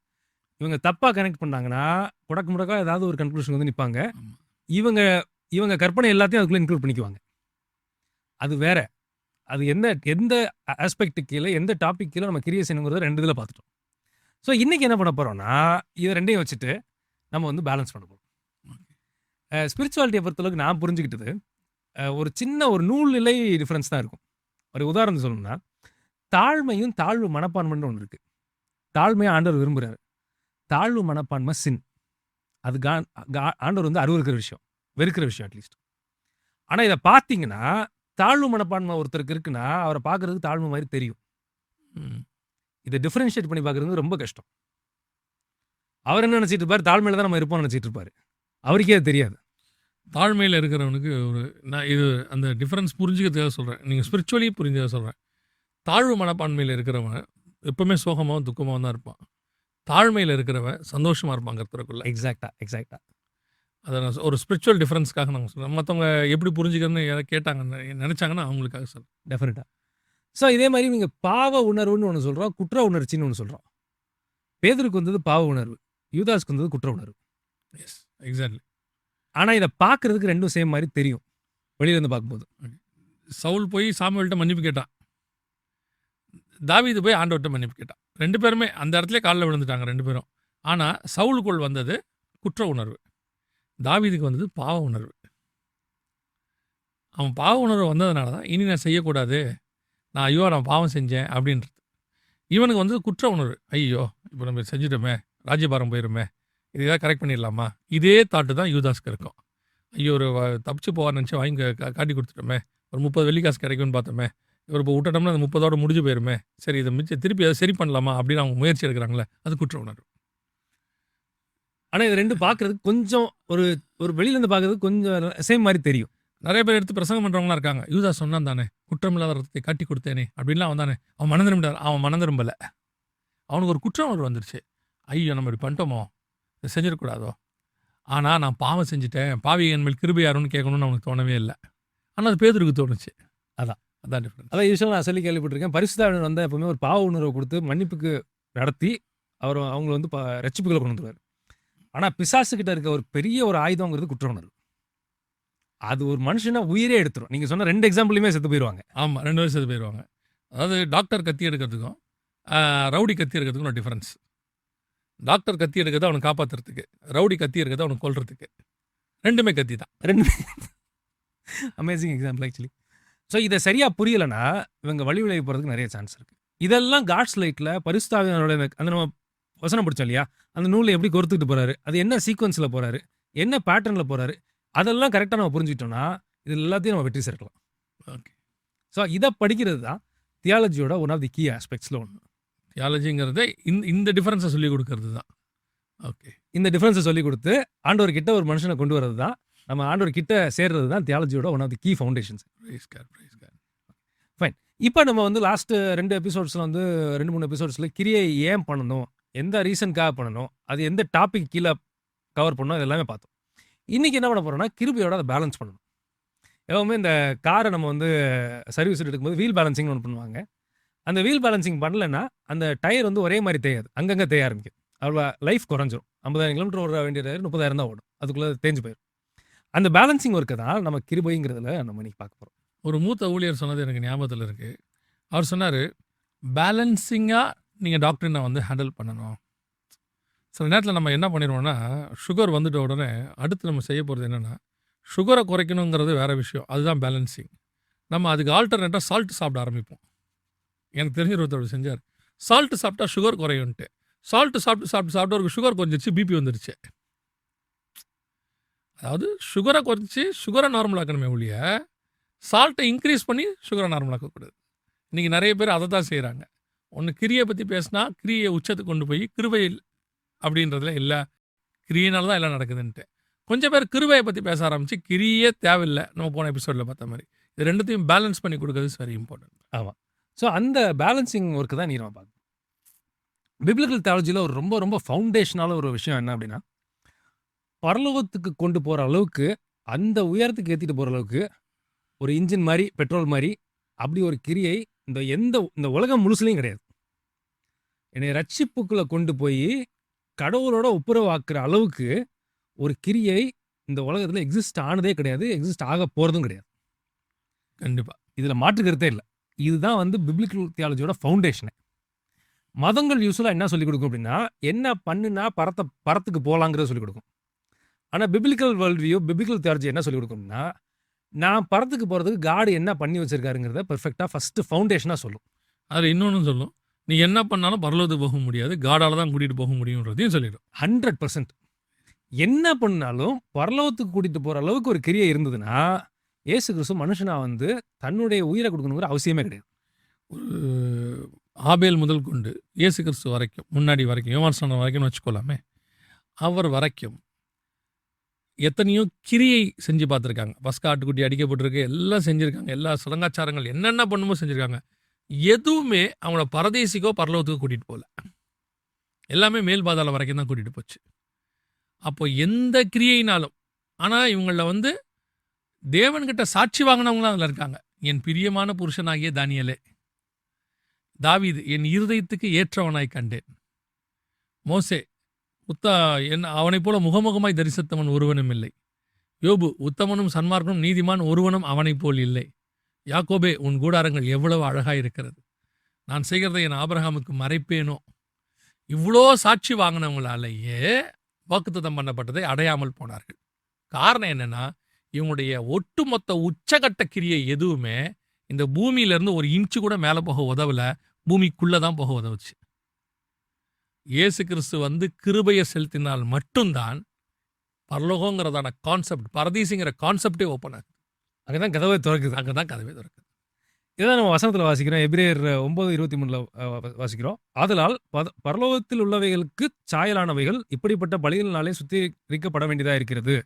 இவங்க தப்பாக கனெக்ட் பண்ணாங்கன்னா முடக்கா ஏதாவது ஒரு கன்க்ளூஷன் வந்து நிற்பாங்க. இவங்க கற்பனை எல்லாத்தையும் அதுக்குள்ளே இன்க்ளூட் பண்ணிக்குவாங்க. அது வேற. அது எந்த ஆஸ்பெக்ட் கீழே எந்த டாபிக் கீழே நம்ம கிரியை செய்யணுங்கிறத 2 இதில் பார்த்துட்டோம். ஸோ இன்றைக்கி என்ன பண்ண போகிறோம்னா, இது 2ஐயும் வச்சுட்டு நம்ம வந்து பேலன்ஸ் பண்ண போகிறோம். ஸ்பிரிச்சுவாலிட்டியை பொறுத்தளவுக்கு நான் புரிஞ்சுக்கிட்டது ஒரு சின்ன ஒரு நூல்நிலை டிஃப்ரென்ஸ் தான் இருக்கும். ஒரு உதாரணம் சொல்லணும்னா, தாழ்மையும் தாழ்வு மனப்பான்மைன்னு ஒன்று இருக்குது. தாழ்மையை ஆண்டவர் விரும்புகிறார், தாழ்வு மனப்பான்மை சின். அது ஆண்டவர் வந்து அருவருக்கிற விஷயம், வெறுக்கிற விஷயம் அட்லீஸ்ட். ஆனால் இதை பார்த்தீங்கன்னா, தாழ்வு மனப்பான்மை ஒருத்தருக்கு இருக்குன்னா அவரை பார்க்குறதுக்கு தாழ்வு மாதிரி தெரியும். இதை டிஃப்ரென்ஷியேட் பண்ணி பார்க்குறது ரொம்ப கஷ்டம். அவர் என்ன நினச்சிட்டு இருப்பார், தாழ்மையில் தான் நம்ம இருப்போம்னு நினச்சிட்டு இருப்பார். அவருக்கே அது தெரியாது. தாழ்மையில் இருக்கிறவனுக்கு நான் இது அந்த டிஃப்ரென்ஸ் புரிஞ்சுக்கிறதுக்காக சொல்கிறேன். நீங்கள் ஸ்பிரிச்சுவலி புரிஞ்சதாக சொல்கிறேன். தாழ்வு மனப்பான்மையில் இருக்கிறவன் எப்பவுமே சோகமாகவும் துக்கமாகவும் தான் இருப்பான். தாழ்மையில் இருக்கிறவன் சந்தோஷமாக இருப்பான் கர்த்தருக்குள்ள. எக்ஸாக்டாக அதை நான் ஒரு ஸ்பிரிச்சுவல் டிஃப்ரென்ஸ்க்காக நாங்கள் சொல்கிறேன். மற்றவங்க எப்படி புரிஞ்சுக்கிறதுன்னு யாராவது கேட்டாங்க நினச்சாங்கன்னா அவங்களுக்காக சொல்கிறேன். டெஃபினட்டாக. ஸோ இதே மாதிரி நீங்கள் பாவ உணர்வுன்னு ஒன்று சொல்கிறோம், குற்ற உணர்ச்சின்னு ஒன்று சொல்கிறோம். பேதுருக்கு வந்தது பாவ உணர்வு, யூதாஸ்க்கு வந்தது குற்ற உணர்வு. Yes, exactly. ஆனால் இதை பார்க்குறதுக்கு 2 சேம் மாதிரி தெரியும் வெளியிலேருந்து பார்க்கும்போது. சவுல் போய் சாமுவேல்கிட்ட மன்னிப்பு கேட்டான், தாவீது போய் ஆண்டவர்கிட்ட மன்னிப்பு கேட்டான். 2 பேருமே அந்த இடத்துல காலில் விழுந்துட்டாங்க 2 பேரும். ஆனால் சவுலுக்குள் வந்தது குற்ற உணர்வு, தாவீதுக்கு வந்தது பாவ உணர்வு. அவன் பாவ உணர்வு வந்ததுனால தான் இனி நான் செய்யக்கூடாது, நான் பாவம் செஞ்சேன் அப்படின்றது. இவனுக்கு வந்தது குற்ற உணர்வு. ஐயோ இப்போ நம்ம செஞ்சுட்டோமே, ராஜ்யபாரம் போயிருமே, இது ஏதாவது கரெக்ட் பண்ணிடலாமா. இதே தாட்டு தான் யூதாஸ்க்கு இருக்கும். ஐயோ ஒரு தப்பிச்சு போவார் நினச்சி வாங்கி காட்டி கொடுத்துட்டோமே, ஒரு 30 வெள்ளிக்காசு கிடைக்கும்னு பார்த்தோமே, இவர் இப்போ விட்டுட்டோம்னா அந்த 30ஓட முடிஞ்சு போயிருமே, சரி இதை மிச்சம் திருப்பி அதை சரி பண்ணலாமா அப்படின்னு அவங்க முயற்சி எடுக்கிறாங்களே, அது குற்ற உணர்வு. ஆனால் இது 2 பார்க்குறதுக்கு கொஞ்சம் ஒரு வெளியிலேருந்து பார்க்குறதுக்கு கொஞ்சம் சேம் மாதிரி தெரியும். நிறைய பேர் எடுத்து பிரசங்கம் பண்ணுறவங்களாம் இருக்காங்க. யூதாஸ் சொன்னான் தானே, குற்றமில்லாத ரத்தத்தை காட்டி கொடுத்தேனே அப்படின்லாம் அவன் தானே, அவன் மனம் திரும்பிட்டார். அவன் மனம் திரும்பலை, அவனுக்கு ஒரு குற்ற உணர்வு வந்துருச்சு. ஐயோ நம்ம இப்படி பண்ணிட்டோமோ, இதை செஞ்சிடக்கூடாதோ, ஆனால் நான் பாவம் செஞ்சுட்டேன், பாவி என் மேல் கிருபை யாருன்னு கேட்கணும்னு அவனுக்கு தோணவே இல்லை. ஆனால் அது பேதுருக்கு தோணுச்சு. அதான் டிஃப்ரெண்ட். அதான் யூஸ்வலாக நான் சொல்லி கேள்விப்பட்டிருக்கேன், பரிசுத்த ஆவியானவர் வந்தால் எப்பவுமே ஒரு பாவ உணர்வை கொடுத்து மன்னிப்புக்கு நடத்தி அவங்க வந்து ரட்சிப்புகளை கொண்டு வந்துருவார். ஆனால் பிசாசுக்கிட்ட இருக்க ஒரு பெரிய ஒரு ஆயுதங்கிறது குற்ற உணர்வு. அது ஒரு மனுஷனை உயிரே எடுத்துரும். நீங்கள் சொன்ன 2 எக்ஸாம்பிளுமே செத்து போயிடுவாங்க. ஆமாம், 2 பேரும் செத்து போயிடுவாங்க. அதாவது டாக்டர் கத்தி எடுக்கிறதுக்கும் ரவுடி கத்தி இருக்கிறதுக்கு ஒரு டிஃப்ரென்ஸ். டாக்டர் கத்தி எடுக்கிறது அவனை காப்பாற்றுறதுக்கு, ரவுடி கத்தி இருக்கிறது அவனை கொல்றதுக்கு. ரெண்டுமே கத்தி தான். 2 அமேசிங் எக்ஸாம்பிள் ஆக்சுவலி. ஸோ இதை சரியாக புரியலைன்னா இவங்க வழி விலகி போகிறதுக்கு நிறைய சான்ஸ் இருக்குது. இதெல்லாம் காட்ஸ் லைட்டில் பரிசுத்தாவியானோட அந்த நம்ம வசனம் படித்தோம் இல்லையா, அந்த நூலை எப்படி கொடுத்துட்டு போகிறாரு, அது என்ன சீக்வன்ஸில் போகிறாரு, என்ன பேட்டர்னில் போகிறாரு, அதெல்லாம் கரெக்டாக நம்ம புரிஞ்சுக்கிட்டோம்னா இது எல்லாத்தையும் நம்ம வெற்றி சேர்க்கலாம். ஓகே. ஸோ இதை படிக்கிறது தான் தியாலஜியோட ஒன் ஆஃப் தி கீ ஆஸ்பெக்ட்ஸில் ஒன்று. தியாலஜிங்கிறதே இந்த டிஃபரன்ஸை சொல்லி கொடுக்கறது தான். ஓகே. இந்த டிஃபரன்ஸை சொல்லி கொடுத்து ஆண்டவர் கிட்ட ஒரு மனுஷனை கொண்டு வரது தான், நம்ம ஆண்டவர் கிட்ட சேர்றது தான் தியாலஜியோட one of the key foundations. Fine. இப்போ நம்ம வந்து லாஸ்ட்டு 2 எபிசோட்ஸில் வந்து 2-3 எபிசோட்ஸில் கிரியை ஏன் பண்ணணும், எந்த ரீசனுக்காக பண்ணணும், அது எந்த டாபிக் கீழே கவர் பண்ணணும், இது எல்லாமே பார்த்தோம். இன்றைக்கி என்ன பண்ண போகிறோம்னா கிருபையோட அதை பேலன்ஸ் பண்ணணும். எப்பவுமே இந்த காரை நம்ம வந்து சர்வீஸ் எடுக்கும்போது வீல் பேலன்சிங்னு ஒன்று பண்ணுவாங்க. அந்த வீல் பேலன்சிங் பண்ணலைன்னா அந்த டயர் வந்து ஒரே மாதிரி தேயாது, அங்கங்கே தேய ஆரம்பிக்கும். அவ்வளோ லைஃப் குறைஞ்சிரும். 50,000 கிலோமீட்டர் ஓட வேண்டிய டயர் 30,000 தான் ஓடும், அதுக்குள்ளே தேஞ்சு போயிடும். அந்த பேலன்சிங் ஒர்க்கை தான் நம்ம கிருபைங்கிறதுல நம்ம இன்னைக்கு பார்க்க போகிறோம். ஒரு மூத்த ஊழியர் சொன்னது எனக்கு ஞாபகத்தில் இருக்குது. அவர் சொன்னார், பேலன்சிங்காக நீங்கள் டாக்டரினை வந்து ஹேண்டில் பண்ணணும். சில நேரத்தில் நம்ம என்ன பண்ணிடுவோம்னா, சுகர் வந்துட்ட உடனே அடுத்து நம்ம செய்ய போகிறது என்னென்னா, சுகரை குறைக்கணுங்கிறது வேறு விஷயம், அதுதான் பேலன்சிங். நம்ம அதுக்கு ஆல்டர்னேட்டாக சால்ட் சாப்பிட ஆரம்பிப்போம். எனக்கு தெரிஞ்ச ஒருத்தர் செஞ்சார், சால்ட்டு சாப்பிட்டா சுகர் குறையும்ன்ட்டு. சால்ட்டு சாப்பிட்டு அவருக்கு சுகர் குறைஞ்சிருச்சு, பிபி வந்துருச்சு. அதாவது சுகரை குறைச்சி சுகரை நார்மலாக்கணுமே ஒழிய சால்ட்டை இன்க்ரீஸ் பண்ணி சுகரை நார்மலாக்கக்கூடாது. இன்றைக்கி நிறைய பேர் அதை தான் செய்கிறாங்க. ஒன்று கிரியை பற்றி பேசினா கிரியை உச்சத்துக்கு கொண்டு போய் கிருபை அப்படின்றதுல இல்லை, கிரியைனால தான் எல்லாம் நடக்குதுன்ட்டு. கொஞ்சம் பேர் கிருபையை பற்றி பேச ஆரம்பித்து கிரியே தேவையில்லை, நம்ம போன எபிசோடில் பார்த்த மாதிரி. இது ரெண்டுத்தையும் பேலன்ஸ் பண்ணி கொடுக்கறது வெரி இம்பார்ட்டன்ட். ஆமாம். ஸோ அந்த பேலன்சிங் ஒர்க்கு தான் நம்ம பார்க்கணும். பிப்ளிக்கல் தியாலஜியில் ஒரு ரொம்ப ரொம்ப ஃபவுண்டேஷனான ஒரு விஷயம் என்ன அப்படின்னா, பரலோகத்துக்கு கொண்டு போகிற அளவுக்கு, அந்த உயரத்துக்கு ஏற்றிட்டு போகிற அளவுக்கு ஒரு இன்ஜின் மாதிரி, பெட்ரோல் மாதிரி, அப்படி ஒரு கிரியை இந்த உலகம் முழுசுலையும் கிடையாது. என்னை ரட்சிப்புக்குள்ளே கொண்டு போய் கடவுளோட ஒப்புரவாக்குற அளவுக்கு ஒரு கிரியை இந்த உலகத்தில் எக்ஸிஸ்ட் ஆனதே கிடையாது, எக்ஸிஸ்ட் ஆக போகிறதும் கிடையாது. கண்டிப்பாக இதில் மாற்றுக்கிறதே இல்லை. இதுதான் வந்து பிப்ளிக்கல் தியாலஜியோட ஃபவுண்டேஷனு. மதங்கள் யூஸ்வலாக என்ன சொல்லிக் கொடுக்கும் அப்படின்னா, என்ன பண்ணுனா பரத்துக்கு போகலாங்கிறத சொல்லிக் கொடுக்கும். ஆனால் biblical world view, biblical theology என்ன சொல்லிக் கொடுக்கும்னா, நான் பரத்துக்கு போகிறதுக்கு காடு என்ன பண்ணி வச்சிருக்காருங்கிறத பெர்ஃபெக்டாக ஃபஸ்ட்டு ஃபவுண்டேஷனாக சொல்லும். அதில் இன்னொன்று சொல்லும், நீ என்ன பண்ணாலும் பரலோகத்துக்கு போக முடியாது, காடால் தான் கூட்டிகிட்டு போக முடியுன்றதையும் சொல்லிடும். 100% என்ன பண்ணாலும் பரலோகத்துக்கு கூட்டிகிட்டு போகிற அளவுக்கு ஒரு கிரியை இருந்ததுன்னா, இயேசு கிறிஸ்து மனுஷனாக வந்து தன்னுடைய உயிரை கொடுக்கணுங்கிற அவசியமே கிடையாது. ஒரு ஆபேல் முதல் கொண்டு இயேசு கிறிஸ்து வரைக்கும், முன்னாடி வரைக்கும், யோவான் வரைக்கும்னு வச்சுக்கோலாமே, அவர் வரைக்கும் எத்தனையோ கிரியை செஞ்சு பார்த்துருக்காங்க. பஸ்கா ஆட்டுக்குட்டி அடிக்கப்பட்டிருக்கு, எல்லாம் செஞ்சுருக்காங்க, எல்லா சடங்காச்சாரங்கள் என்னென்ன பண்ணுமோ செஞ்சுருக்காங்க. எதுவுமே அவங்கள பரதேசிக்கோ பரலோகத்துக்கோ கூட்டிகிட்டு போகல. எல்லாமே மேல் பாதாளம் வரைக்கும் தான் கூட்டிகிட்டு போச்சு. அப்போ எந்த கிரியைனாலும், ஆனால் இவங்களில் வந்து தேவன்கிட்ட சாட்சி வாங்கினவங்களாம் அதில் இருக்காங்க. என் பிரியமான புருஷனாகிய தானியேலே, தாவீது என் இருதயத்துக்கு ஏற்றவனாய் கண்டேன், மோசே அவனைப் போல முகமுகமாய் தரிசித்தவன் ஒருவனும் இல்லை, யோபு உத்தமனும் சன்மார்க்கனும் நீதிமான் ஒருவனும் அவனைப் போல் இல்லை, யாக்கோபே உன் கூடாரங்கள் எவ்வளவு அழகாய் இருக்கிறது, நான் செய்கிறதை என் ஆபிரகாமுக்கு மறைப்பேனோ. இவ்வளோ சாட்சி வாங்கினவங்களாலேயே வாக்குத்தத்தம் பண்ணப்பட்டதை அடையாமல் போனார்கள். காரணம் என்னன்னா, இவங்களுடைய ஒட்டுமொத்த உச்சகட்ட கிரியை எதுவுமே இந்த பூமியிலேருந்து ஒரு இன்ச்சு கூட மேலே போக உதவலை, பூமிக்குள்ளே தான் போக உதவுச்சு. இயேசு கிறிஸ்து வந்து கிருபையை செலுத்தினால் மட்டும்தான் பரலோகங்கிறதான கான்செப்ட், பரதீசிங்கிற கான்செப்டே ஓப்பன் ஆகுது. அங்கே தான் கதவை திறக்குது. அங்கே தான் கதவை திறக்குது. இதான் நம்ம வசனத்தில் வாசிக்கிறோம். எபிரேயர் 9:23 வாசிக்கிறோம். ஆதலால் பரலோகத்தில் உள்ளவைகளுக்கு சாயலானவைகள் இப்படிப்பட்ட பலிகளினாலே சுத்திகரிக்கப்பட வேண்டியதாக இருக்கிறது.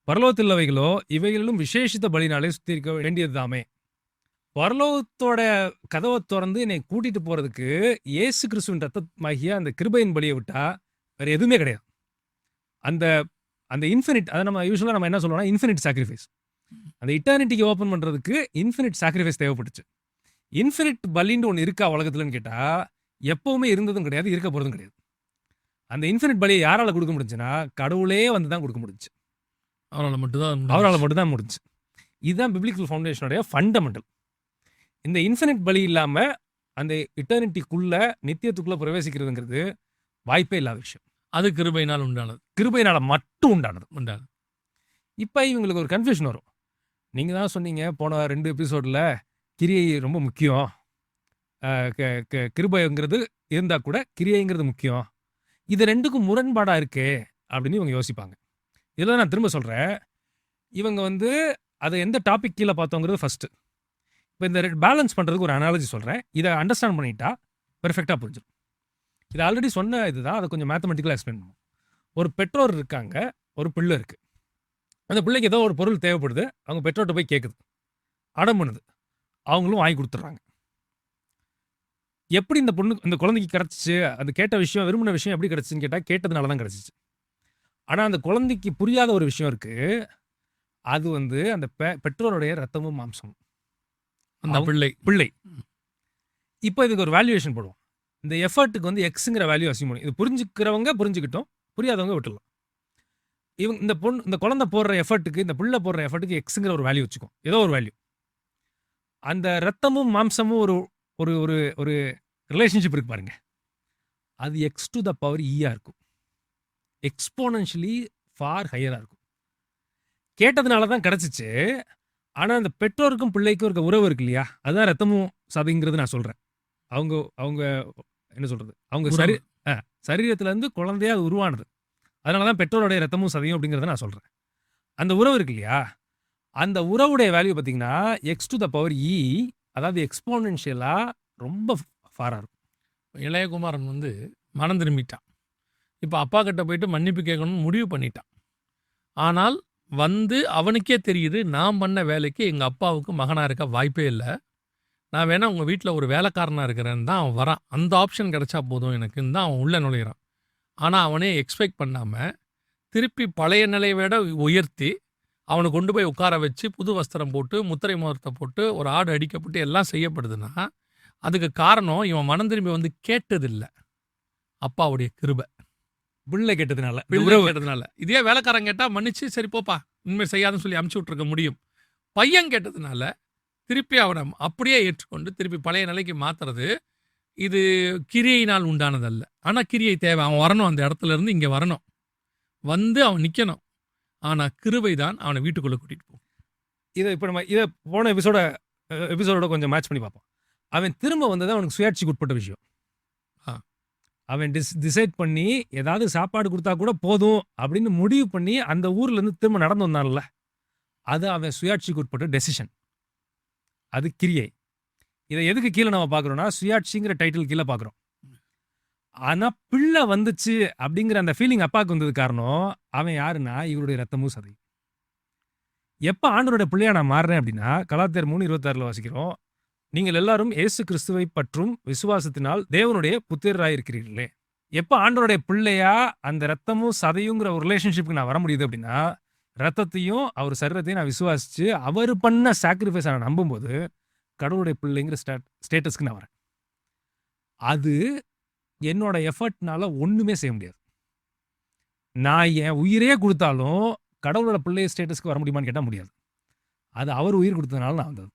பரலோகத்தில் உள்ளவைகளோ இவைகளிலும் விசேஷித்த பலினாலே சுத்திகரிக்க வேண்டியதுதாமே. பரலோகத்தோட கதவை திறந்து என்னை கூட்டிட்டு போறதுக்கு இயேசு கிறிஸ்துவின் ரத்தமாகிய அந்த கிருபையின் பலியை விட்டா வேற எதுவுமே கிடையாது. அந்த அந்த இன்ஃபினிட், அதை நம்ம யூஸ்வலாக நம்ம என்ன சொல்லுவோம்னா இன்ஃபினிட் சாக்ரிஃபைஸ். அந்த இட்டர்னிட்டிக்கு ஓப்பன் பண்ணுறதுக்கு இன்ஃபினிட் சாக்ரிஃபைஸ் தேவைப்பட்டுச்சு. இன்ஃபினிட் பலின்னு ஒன்று இருக்கா உலகத்துலன்னு கேட்டால் எப்போவுமே இருந்ததும் கிடையாது, இருக்க போகிறதும் கிடையாது. அந்த இன்ஃபினிட் பலியை யாரால் கொடுக்க முடிஞ்சுன்னா கடவுளே வந்து தான் கொடுக்க முடிஞ்சு. அவரால் மட்டும்தான் முடிஞ்சு. இதுதான் பிப்ளிக்கல் ஃபவுண்டேஷனுடைய ஃபண்டமெண்டல். இந்த இன்ஃபினிட் பலி இல்லாமல் அந்த இட்டர்னிட்டிக்குள்ள நித்தியத்துக்குள்ள பிரவேசிக்கிறதுங்கிறது வாய்ப்பே இல்லாத விஷயம். அது கிருபையினால் உண்டானது. கிருபையினால மட்டும் உண்டானது. உண்டானது. இப்போ இவங்களுக்கு ஒரு கன்ஃபியூஷன் வரும். நீங்க தான் சொன்னீங்க போன 2 எபிசோட்ல கிரியை ரொம்ப முக்கியம். கிருபைங்கிறது இருந்தா கூட கிரியைங்கிறது முக்கியம். இது 2க்கும் முரண்பாடா இருக்கே அப்படின்னு இவங்க யோசிப்பாங்க. இதில் நான் திரும்ப சொல்றேன். இவங்க வந்து அதை எந்த டாபிக் கீழே பார்த்தோங்கிறது ஃபர்ஸ்ட். இப்போ இந்த பேலன்ஸ் பண்றதுக்கு ஒரு அனாலஜி சொல்றேன். இதை அண்டர்ஸ்டாண்ட் பண்ணிட்டா பெர்ஃபெக்டாக புரிஞ்சிடும். இது ஆல்ரெடி சொன்ன இதுதான். அதை கொஞ்சம் மேத்தமெட்டிக்கலாக எக்ஸ்பிளைன் பண்ணுவோம். ஒரு பெற்றோர் இருக்காங்க, ஒரு பிள்ளை இருக்கு. அந்த பிள்ளைக்கு ஏதோ ஒரு பொருள் தேவைப்படுது. அவங்க பெற்றோர்கிட்ட போய் கேட்குது, அடம் பண்ணுது. அவங்களும் வாங்கி கொடுத்துட்றாங்க. எப்படி இந்த குழந்தைக்கு கிடச்சிச்சு, அது கேட்ட விஷயம், விரும்பின விஷயம் எப்படி கிடச்சின்னு கேட்டால் கேட்டதுனால தான் கிடச்சிச்சு. ஆனால் அந்த குழந்தைக்கு புரியாத ஒரு விஷயம் இருக்கு. அது வந்து அந்த பெற்றோருடைய ரத்தமும் மாம்சமும். அந்த பிள்ளை. இப்போ இதுக்கு ஒரு வேல்யூவேஷன் போடுவோம். இந்த எஃபர்ட்டுக்கு வந்து எக்ஸுங்கிற வேல்யூ அசியூம் பண்ணும். இது புரிஞ்சுக்கிறவங்க புரிஞ்சுக்கிட்டோம், புரியாதவங்க விட்டுடலாம். இந்த குழந்தை போடுற எஃபர்ட்டுக்கு, இந்த பிள்ளை போடுற எஃபர்ட்டுக்கு எக்ஸுங்கிற ஒரு வேல்யூ வச்சுக்கோம். ஏதோ ஒரு வேல்யூ. அந்த ரத்தமும் மாம்சமும் ஒரு ஒரு ஒரு ஒரு ரிலேஷன்ஷிப் இருக்கு பாருங்க. அது எக்ஸ் டு த பவர் ஈயா இருக்கும். எக்ஸ்போனன்ஷியலி ஃபார் ஹையரா இருக்கும். கேட்டதுனால தான் கிடச்சிச்சு. ஆனால் அந்த பெற்றோருக்கும் பிள்ளைக்கும் இருக்க உறவு இருக்கு இல்லையா, அதுதான் ரத்தமும் சதைங்கிறது நான் சொல்கிறேன். அவங்க என்ன சொல்கிறது, அவங்க சரீரத்துலேருந்து குழந்தையா அது உருவானது. அதனால தான் பெற்றோருடைய ரத்தமும் சதையும் அப்படிங்கிறத நான் சொல்கிறேன். அந்த உறவு இருக்கு இல்லையா, அந்த உறவுடைய வேல்யூ பார்த்தீங்கன்னா எக்ஸ் டு த பவர் இ, அதாவது எக்ஸ்போனன்ஷியலாக ரொம்ப ஃபாராக இருக்கும். இளையகுமாரன் வந்து மனம் திரும்பிட்டான். இப்போ அப்பா கிட்ட போயிட்டு மன்னிப்பு கேட்கணும்னு முடிவு பண்ணிட்டான். ஆனால் வந்து அவனுக்கே தெரியுது, நான் பண்ண வேலைக்கு எங்கள் அப்பாவுக்கு மகனாக இருக்க வாய்ப்பே இல்லை. நான் வேணா உங்கள் வீட்டில் ஒரு வேலைக்காரனாக இருக்கிறேன்னு தான் அவன் வரான். அந்த ஆப்ஷன் கிடைச்சா போதும் எனக்குன்னு தான் அவன் உள்ளே நுழையிறான். ஆனால் அவனே எக்ஸ்பெக்ட் பண்ணாமல் திருப்பி பழைய நிலையை விட உயர்த்தி அவனை கொண்டு போய் உட்கார வச்சு புது வஸ்திரம் போட்டு முத்திரை முகூர்த்தை போட்டு ஒரு ஆடு அடிக்கப்பட்டு எல்லாம் செய்யப்படுதுன்னா அதுக்கு காரணம் இவன் மனம் திரும்பி வந்து கேட்டதில்லை, அப்பாவுடைய கிருபை. பிள்ளை கேட்டதுனால, கேட்டதுனால. இதே வேலைக்காரன் கேட்டால் மன்னிச்சு சரி போப்பா உண்மை செய்யாதுன்னு சொல்லி அமுச்சு விட்ருக்க முடியும். பையன் கேட்டதுனால திருப்பி அவனை அப்படியே ஏற்றுக்கொண்டு திருப்பி பழைய நிலைக்கு மாற்றுறது. இது கிரியையினால் உண்டானதல்ல. ஆனால் கிரியை தேவை. அவன் வரணும், அந்த இடத்துல இருந்து இங்கே வரணும், வந்து அவன் நிற்கணும். ஆனால் கிருபை தான் அவனை வீட்டுக்குள்ளே கூட்டிகிட்டு போகும். இப்போ நம்ம இதை போன எபிசோடோட கொஞ்சம் மேட்ச் பண்ணி பார்ப்போம். அவன் திரும்ப வந்தது அவனுக்கு சுயாட்சிக்கு உட்பட்ட விஷயம். அவன் டிசைட் பண்ணி ஏதாவது சாப்பாடு கொடுத்தா கூட போதும் அப்படின்னு முடிவு பண்ணி அந்த ஊர்லேருந்து திரும்ப நடந்து வந்தான்ல, அது அவன் சுயாட்சிக்கு உட்பட்ட டெசிஷன். அது கிரியை. இதை எதுக்கு கீழே நம்ம பார்க்குறோம்னா சுயாட்சிங்கிற டைட்டில் கீழே பார்க்குறோம். ஆனால் பிள்ளை வந்துச்சு அப்படிங்கிற அந்த ஃபீலிங் அப்பாவுக்கு வந்தது காரணம் அவன் யாருன்னா இவருடைய ரத்தமும் சதை. எப்போ ஆண்டவருடைய பிள்ளையா நான் மாறுறேன் அப்படின்னா கலாத்தியர் 3:26 வாசிக்கிறோம், நீங்கள் எல்லாரும் இயேசு கிறிஸ்துவை பற்றும் விசுவாசத்தினால் தேவனுடைய புத்திரராயிருக்கிறீர்களே. எப்போ ஆண்டவருடைய பிள்ளையா அந்த ரத்தமும் சதையுங்கிற ஒரு ரிலேஷன்ஷிப்புக்கு நான் வர முடியுது அப்படின்னா ரத்தத்தையும் அவர் சரீரத்தையும் நான் விசுவாசிச்சு அவர் பண்ண சாக்ரிஃபைஸ் நான் நம்பும்போது கடவுளுடைய பிள்ளைங்கிற ஸ்டேட்டஸ்க்கு நான் வரேன். அது என்னோட எஃபர்ட்னால ஒன்றுமே செய்ய முடியாது. நான் என் உயிரே கொடுத்தாலும் கடவுளோட பிள்ளை ஸ்டேட்டஸ்க்கு வர முடியுமான்னு கேட்டால் முடியாது. அது அவர் உயிர் கொடுத்ததுனால நான் வந்தது.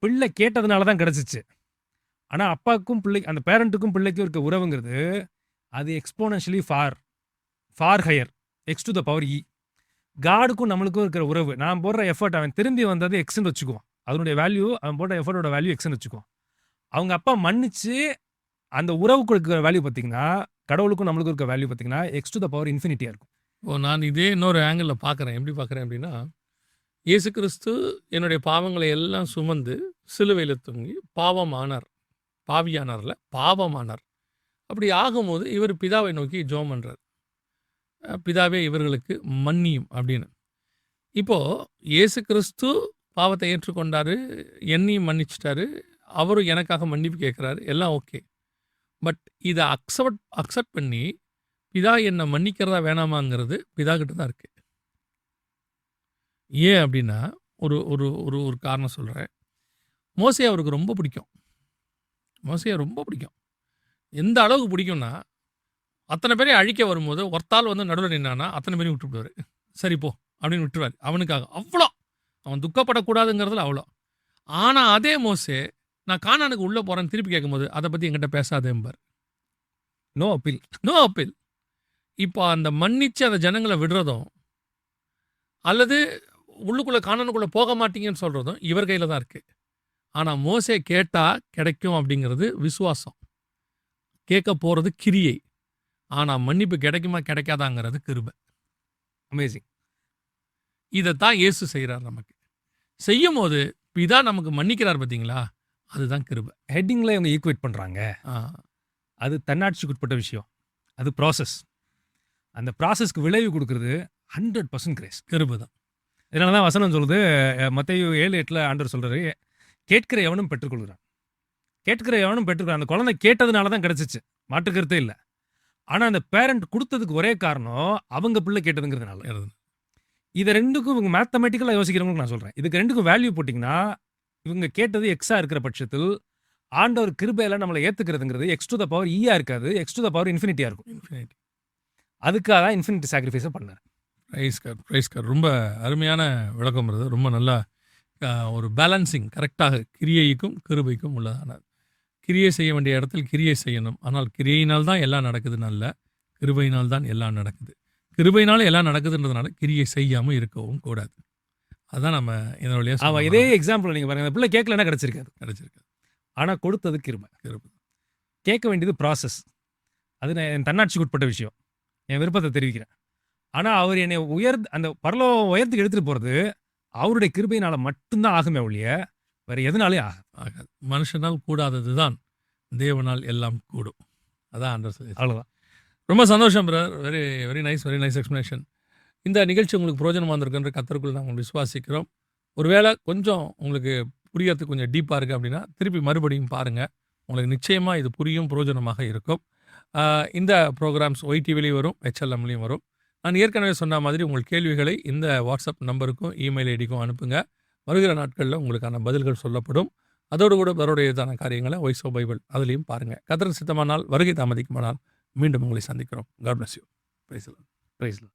பிள்ளை கேட்டதுனால தான் கிடச்சிச்சு. ஆனால் அப்பாவுக்கும் பிள்ளை, அந்த பேரண்ட்டுக்கும் பிள்ளைக்கும் இருக்க உறவுங்கிறது அது exponentially far higher, X to the power E. காடுக்கும் நம்மளுக்கும் இருக்கிற உறவு, நான் போடுற எஃபர்ட் அவன் திரும்பி வந்தது எக்ஸ்ன்னு வச்சுக்குவோம். அதனுடைய வேல்யூ, அவன் போடுற எஃபர்ட்டோட வேல்யூ எக்ஸ்ன்னு வச்சுக்குவோம். அவங்க அப்பா மன்னிச்சு அந்த உறவுக்கு இருக்கிற வேல்யூ பார்த்தீங்கன்னா கடவுளுக்கும் நம்மளுக்கும் இருக்க வேல்யூ பார்த்தீங்கன்னா எக்ஸ் டு த பவர் இன்ஃபினிட்டியாக இருக்கும். நான் இதே இன்னொரு ஆங்கிளில் பார்க்குறேன். எப்படி பார்க்குறேன் அப்படின்னா, இயேசு கிறிஸ்து என்னுடைய பாவங்களை எல்லாம் சுமந்து சிலுவையில் தொங்கி பாவியானார்ல, பாவமானார். அப்படி ஆகும்போது இவர் பிதாவை நோக்கி ஜெபம் பண்றார், பிதாவே இவர்களுக்கு மன்னியும் அப்படின்னு. இப்போது இயேசு கிறிஸ்து பாவத்தை ஏற்றுக்கொண்டாரு, என்னையும் மன்னிச்சிட்டாரு, அவரும் எனக்காக மன்னிப்பு கேட்குறாரு, எல்லாம் ஓகே. பட் இதை அக்செப்ட் பண்ணி பிதா என்னை மன்னிக்கிறதா வேணாமாங்கிறது பிதா கிட்ட தான் இருக்குது. ஏன் அப்படின்னா ஒரு ஒரு ஒரு ஒரு காரணம் சொல்கிறேன். மோசே அவருக்கு ரொம்ப பிடிக்கும். மோசையை ரொம்ப பிடிக்கும். எந்த அளவுக்கு பிடிக்கும்னா அத்தனை பேரையும் அழிக்க வரும்போது ஒருத்தால் வந்து நடுவில் நின்னானா அத்தனை பேரையும் விட்டுவிடுவார். சரி போ அப்படின்னு விட்டுருவார். அவனுக்காக அவ்வளோ அவன் துக்கப்படக்கூடாதுங்கிறதுல அவ்வளோ. ஆனால் அதே மோசே நான் கானானுக்கு உள்ளே போகிறேன்னு திருப்பி கேட்கும்போது அதை பற்றி என்கிட்ட பேசாதேம்பார். No appeal. No appeal. இப்போ அந்த மன்னிச்சு அந்த ஜனங்களை விடுறதும் அல்லது உள்ளுக்குள்ளே கானானுக்குள்ளே போக மாட்டீங்கன்னு சொல்கிறதும் இவர் கையில் தான் இருக்குது. ஆனால் மோசே கேட்டால் கிடைக்கும் அப்படிங்கிறது விசுவாசம், கேட்க போகிறது கிரியை. ஆனால் மன்னிப்பு கிடைக்குமா கிடைக்காதாங்கிறது கிருபை. அமேசிங். இதைத்தான் இயேசு செய்கிறார். நமக்கு செய்யும் போது பிதா நமக்கு மன்னிக்கிறார் பார்த்தீங்களா, அதுதான் கிருபை. ஹெட்டிங்கில் இவங்க ஈக்குவேட் பண்ணுறாங்க. ஆ, அது தன்னாட்சிக்கு உட்பட்ட விஷயம். அது ப்ராசஸ். அந்த ப்ராசஸ்க்கு விளைவு கொடுக்கறது 100% கிரேஸ். கிருபை தான். இதனால தான் வசனம் சொல்லுது, மத்தேயு 7:8 ஆண்டவர் சொல்றாரு, கேட்கிற எவனும் பெற்றுக்கொள்கிறான். கேட்கிற எவனும் பெற்றுக்கொள்கிறான். அந்த குழந்தை கேட்டதுனால தான் கிடைச்சிச்சு, மாற்றுக்கருத்தே இல்லை. ஆனால் அந்த பேரண்ட் கொடுத்ததுக்கு ஒரே காரணம் அவங்க பிள்ளை கேட்டதுங்கிறதுனால. இதை ரெண்டுக்கும் இவங்க மேத்தமெட்டிக்கலாக யோசிக்கிறவங்களுக்கு நான் சொல்கிறேன், இதுக்கு ரெண்டுக்கும் வேல்யூ போட்டிங்கன்னா இவங்க கேட்டது எக்ஸாக இருக்கிற பட்சத்தில் ஆண்டவர் கிருபையில நம்மளை ஏற்றுக்கிறதுங்கிறது எக்ஸ் டு த பவர் ஈயா இருக்காது, எக்ஸ் டு த பவர் இன்ஃபினிட்டியாக இருக்கும். இன்ஃபினிட்டி. அதுக்காக தான் இன்ஃபினிட்டி சாக்ரிஃபைஸை பண்ணார். Praise God. ரொம்ப அருமையான விளக்கம் வருது. ரொம்ப நல்லா ஒரு பேலன்சிங் கரெக்டாக கிரியைக்கும் கிருபைக்கும் உள்ளதான. கிரியை செய்ய வேண்டிய இடத்தில் கிரியை செய்யணும். ஆனால் கிரியையினால் தான் எல்லாம் நடக்குதுன்னு அல்ல, கிருபையினால் தான் எல்லாம் நடக்குது. கிருபையினால எல்லாம் நடக்குதுன்றதுனால கிரியை செய்யாமல் இருக்கவும் கூடாது. அதான் நம்ம இதன் வழியாக அவன் இதே எக்ஸாம்பிள் நீங்கள் பாருங்கள், அந்த பிள்ளை கேட்கலன்னா கிடைச்சிருக்காது. ஆனால் கொடுத்தது கிருபை. கேட்க வேண்டியது ப்ராசஸ். அது நான் என் தன்னாட்சிக்கு உட்பட்ட விஷயம், என் விருப்பத்தை தெரிவிக்கிறேன். ஆனால் அவர் என்னை அந்த பரலோகம் உயரத்துக்கு எடுத்துகிட்டு போகிறது அவருடைய கிருபையினால் மட்டும்தான் ஆகுமே ஒழிய வேறு எதனாலே ஆகாது. மனுஷனால் கூடாதது தான் தேவனால் எல்லாம் கூடும். அதான் ஆண்டவர் சொல்லி. அவ்வளோதான். ரொம்ப சந்தோஷம் brother. Very very nice explanation. இந்த நிகழ்ச்சி உங்களுக்கு பிரயோஜனமாக இருந்திருக்குன்ற கர்த்தருக்குள் நாங்கள் விசுவாசிக்கிறோம். ஒருவேளை கொஞ்சம் உங்களுக்கு புரியறதுக்கு கொஞ்சம் டீப்பாக இருக்குது அப்படின்னா திருப்பி மறுபடியும் பாருங்கள், உங்களுக்கு நிச்சயமாக இது புரியும், பிரயோஜனமாக இருக்கும். இந்த ப்ரோக்ராம்ஸ் ஒய்டிவிலையும் வரும், HLMலையும் வரும். நான் ஏற்கனவே சொன்ன மாதிரி உங்கள் கேள்விகளை இந்த வாட்ஸ்அப் நம்பருக்கும் இமெயில் ஐடிக்கும் அனுப்புங்க. வருகிற நாட்களில் உங்களுக்கான பதில்கள் சொல்லப்படும். அதோடு கூட அவருடையதான காரியங்களை வாய்ஸ் ஆஃப் பைபிள் அதுலேயும் பாருங்கள். கர்த்தர் சித்தமானால் வருகை தாமதிக்குமானால் மீண்டும் உங்களை சந்திக்கிறோம். God bless you. Praise the Lord.